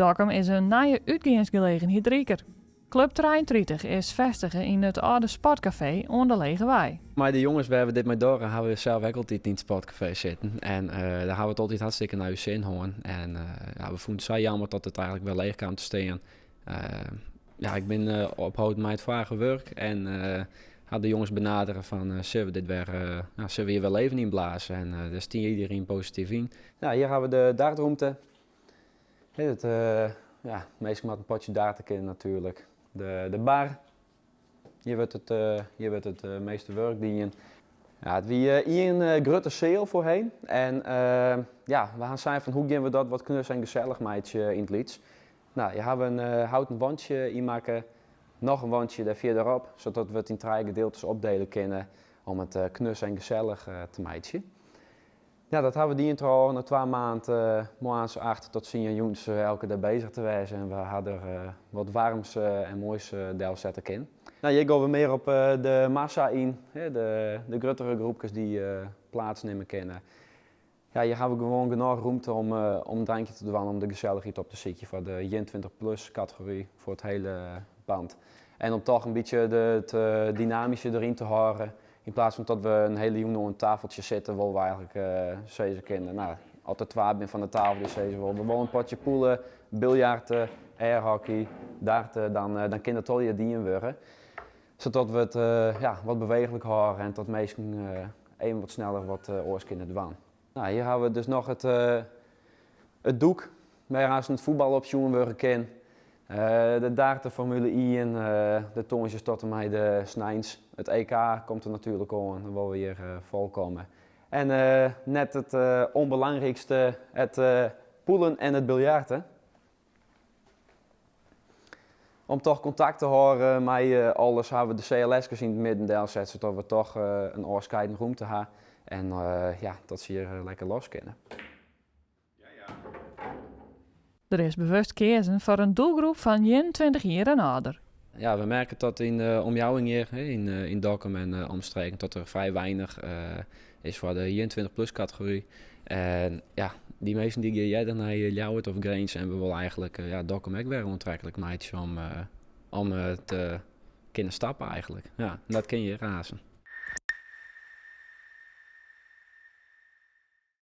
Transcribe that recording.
Dokkum is een nije uitgaansgelegenheid rieker. Club 33 is vestigen in het oude sportcafé aan de Lege Wei. Maar de jongens, we hebben dit met door, hebben we zelf ook altijd in het sportcafé zitten. En daar hebben we het altijd hartstikke naar je zin hoor. En we vonden het zo jammer dat het eigenlijk wel leeg kwam te staan. Ik ben ophouden met het vragen werk en had de jongens benaderen van zullen we dit weer, zullen we hier wel even inblazen. En daar stiert iedereen positief in. Ja, hier hebben we de dartruimte. Meestal met een potje darten kennen natuurlijk. De bar. Hier wordt het meeste werk dienen. Ja, het wie hier een grote sale voorheen. En we gaan zijn van hoe gaan we dat wat knus en gezellig meidje in het lieds. Nou, je hebben een houten wandje inmaken, nog een wandje daar verderop, zodat we het in drie gedeeltes opdelen kunnen om het knus en gezellig te meidje. Ja, dat hebben we die intro na 2 maanden, morgens 8 tot 10 jongens elke dag bezig te wijzen. En we hadden er wat warms en moois deel zetten in. Nou, hier gaan we meer op de massa in, de grotere groepjes die plaatsnemen kunnen. Ja, hier hebben we gewoon genoeg ruimte om een drankje te doen, om de gezelligheid op te zitten voor de 21+ categorie, voor het hele band. En om toch een beetje het dynamische erin te houden. In plaats van dat we een hele jongen op een tafeltje zitten, waar we eigenlijk zeggen kunnen. Nou, als er 2 ben van de tafel, dus zeggen we willen een potje poelen, biljarten, airhockey, darten, dan kan het al je dienen worden. Zodat we het wat bewegelijk houden en tot meesten even wat sneller wat oors kunnen doen. Nou, hier hebben we dus nog het doek, waar als het voetbal op jongen worden kan. De darten Formule 1, de toontjes tot en met de snijns. Het EK komt er natuurlijk aan, dan willen we hier volkomen. En net het onbelangrijkste, het poelen en het biljarten. Om toch contact te houden met alles hebben we de CLS'ers in het middendeel zetten, zodat we toch een oorscheidende ruimte hebben. En dat ze hier lekker los kunnen. Er is bewust kiezen voor een doelgroep van 21 jaar en ouder. Ja, we merken dat in de omjouwing hier in Dokkum en omstreken dat er vrij weinig is voor de 21+ categorie. En ja, die meesten die jij dan naar Ljouwert of Grains en we willen eigenlijk Dokkum ook weer aantrekkelijk meidjes om te kunnen stappen eigenlijk. Ja, en dat kun je razen.